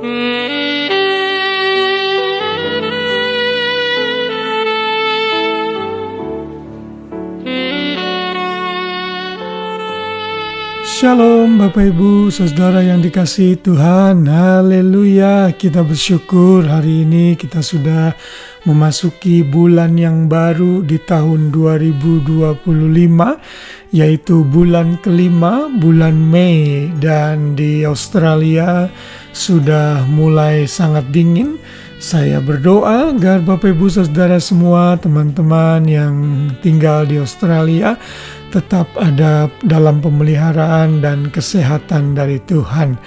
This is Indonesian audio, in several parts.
Shalom Bapak Ibu, Saudara yang dikasihi Tuhan. Haleluya, kita bersyukur hari ini kita sudah memasuki bulan yang baru di tahun 2025, yaitu bulan kelima, bulan Mei. Dan di Australia sudah mulai sangat dingin. Saya berdoa agar Bapak Ibu Saudara semua, teman-teman yang tinggal di Australia tetap ada dalam pemeliharaan dan kesehatan dari Tuhan.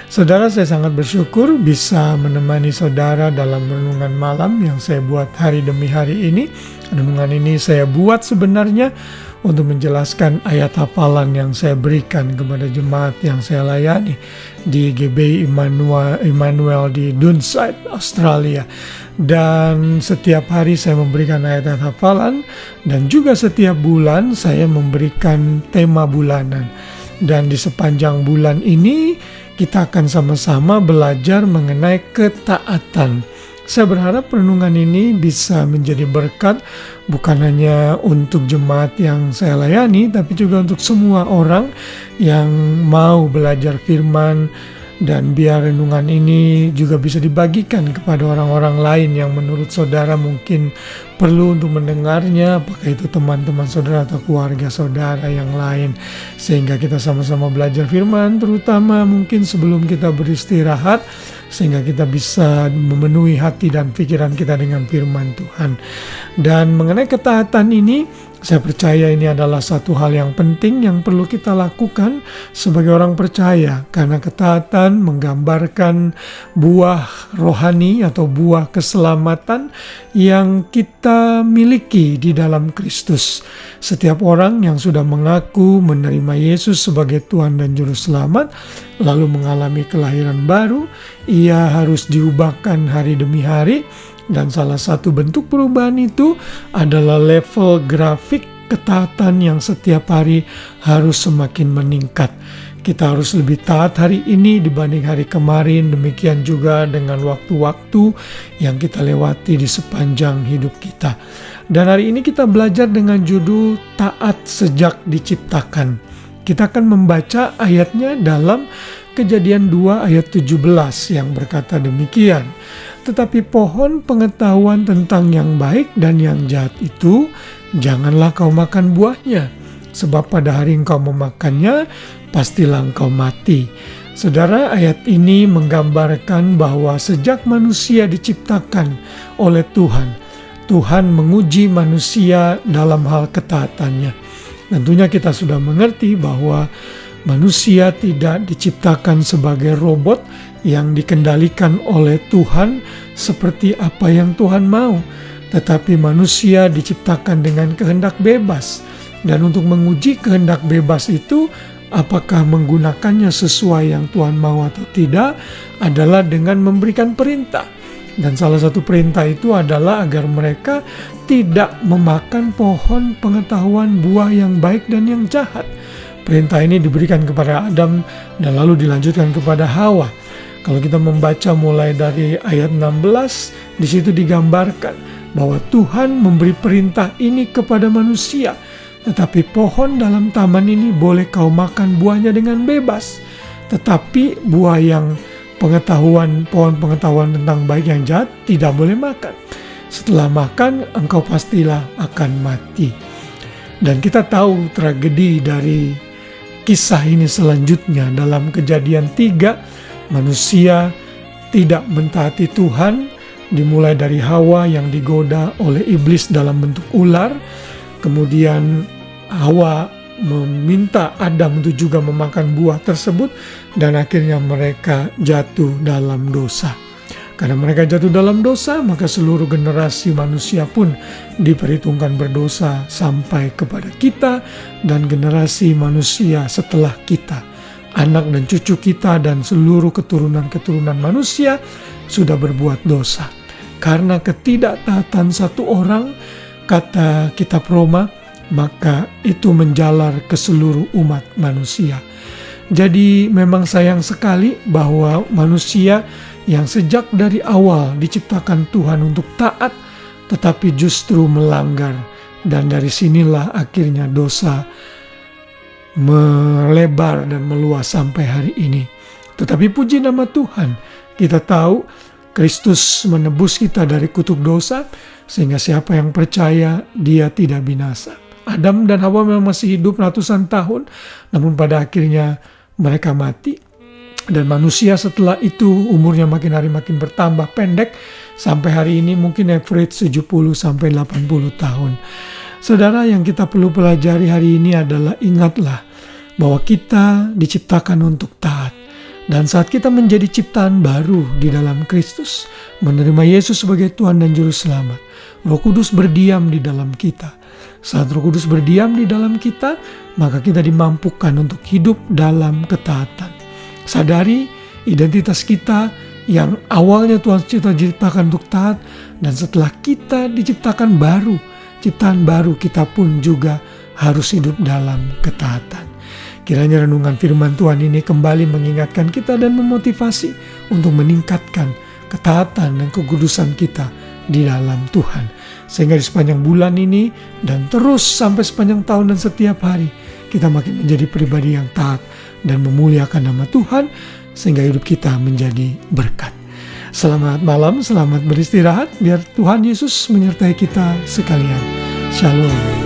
Saudara, saya sangat bersyukur bisa menemani saudara dalam renungan malam yang saya buat hari demi hari ini. Renungan ini saya buat sebenarnya untuk menjelaskan ayat hafalan yang saya berikan kepada jemaat yang saya layani di GBI Immanuel di Dunside, Australia. Dan setiap hari saya memberikan ayat-ayat hafalan, dan juga setiap bulan saya memberikan tema bulanan. Dan di sepanjang bulan ini kita akan sama-sama belajar mengenai ketaatan. Saya berharap renungan ini bisa menjadi berkat bukan hanya untuk jemaat yang saya layani, tapi juga untuk semua orang yang mau belajar firman. Dan biar renungan ini juga bisa dibagikan kepada orang-orang lain yang menurut saudara mungkin perlu untuk mendengarnya, apakah itu teman-teman saudara atau keluarga saudara yang lain, sehingga kita sama-sama belajar firman, terutama mungkin sebelum kita beristirahat, sehingga kita bisa memenuhi hati dan pikiran kita dengan firman Tuhan. Dan mengenai ketaatan ini, saya percaya ini adalah satu hal yang penting yang perlu kita lakukan sebagai orang percaya, karena ketaatan menggambarkan buah rohani atau buah keselamatan yang kita miliki di dalam Kristus. Setiap orang yang sudah mengaku menerima Yesus sebagai Tuhan dan Juru Selamat, lalu mengalami kelahiran baru, ia harus diubahkan hari demi hari. Dan salah satu bentuk perubahan itu adalah level grafik ketaatan yang setiap hari harus semakin meningkat. Kita harus lebih taat hari ini dibanding hari kemarin, demikian juga dengan waktu-waktu yang kita lewati di sepanjang hidup kita. Dan hari ini kita belajar dengan judul Taat Sejak Diciptakan. Kita akan membaca ayatnya dalam Kejadian 2 ayat 17 yang berkata demikian. Tetapi pohon pengetahuan tentang yang baik dan yang jahat itu, janganlah kau makan buahnya, sebab pada hari engkau memakannya, pastilah engkau mati. Saudara, ayat ini menggambarkan bahwa sejak manusia diciptakan oleh Tuhan, Tuhan menguji manusia dalam hal ketaatannya. Tentunya kita sudah mengerti bahwa manusia tidak diciptakan sebagai robot yang dikendalikan oleh Tuhan seperti apa yang Tuhan mau. Tetapi manusia diciptakan dengan kehendak bebas. Dan untuk menguji kehendak bebas itu, apakah menggunakannya sesuai yang Tuhan mau atau tidak, adalah dengan memberikan perintah. Dan salah satu perintah itu adalah agar mereka tidak memakan pohon pengetahuan buah yang baik dan yang jahat. Perintah ini diberikan kepada Adam dan lalu dilanjutkan kepada Hawa. Kalau kita membaca mulai dari ayat 16, di situ digambarkan bahwa Tuhan memberi perintah ini kepada manusia. Tetapi pohon dalam taman ini boleh kau makan buahnya dengan bebas. Tetapi buah yang pohon pengetahuan tentang baik yang jahat tidak boleh makan. Setelah makan, engkau pastilah akan mati. Dan kita tahu tragedi dari kisah ini selanjutnya dalam Kejadian 3, manusia tidak mentaati Tuhan, dimulai dari Hawa yang digoda oleh iblis dalam bentuk ular. Kemudian Hawa meminta Adam untuk juga memakan buah tersebut, dan akhirnya mereka jatuh dalam dosa. Karena mereka jatuh dalam dosa, maka seluruh generasi manusia pun diperhitungkan berdosa sampai kepada kita dan generasi manusia setelah kita. Anak dan cucu kita dan seluruh keturunan-keturunan manusia sudah berbuat dosa. Karena ketidaktaatan satu orang, kata kitab Roma, maka itu menjalar ke seluruh umat manusia. Jadi memang sayang sekali bahwa manusia yang sejak dari awal diciptakan Tuhan untuk taat, tetapi justru melanggar. Dan dari sinilah akhirnya dosa melebar dan meluas sampai hari ini. Tetapi puji nama Tuhan, kita tahu Kristus menebus kita dari kutuk dosa, sehingga siapa yang percaya dia tidak binasa. Adam dan Hawa memang masih hidup ratusan tahun, namun pada akhirnya mereka mati. Dan manusia setelah itu umurnya makin hari makin bertambah pendek, sampai hari ini mungkin average 70-80 tahun. Saudara, yang kita perlu pelajari hari ini adalah ingatlah bahwa kita diciptakan untuk taat. Dan saat kita menjadi ciptaan baru di dalam Kristus, menerima Yesus sebagai Tuhan dan Juru Selamat, Roh Kudus berdiam di dalam kita. Saat Roh Kudus berdiam di dalam kita, maka kita dimampukan untuk hidup dalam ketaatan. Sadari identitas kita yang awalnya Tuhan ciptakan untuk taat, dan setelah kita diciptakan baru, ciptaan baru, kita pun juga harus hidup dalam ketaatan. Kiranya renungan firman Tuhan ini kembali mengingatkan kita dan memotivasi untuk meningkatkan ketaatan dan kekudusan kita di dalam Tuhan. Sehingga di sepanjang bulan ini dan terus sampai sepanjang tahun dan setiap hari, kita makin menjadi pribadi yang taat dan memuliakan nama Tuhan, sehingga hidup kita menjadi berkat. Selamat malam, selamat beristirahat, biar Tuhan Yesus menyertai kita sekalian. Shalom.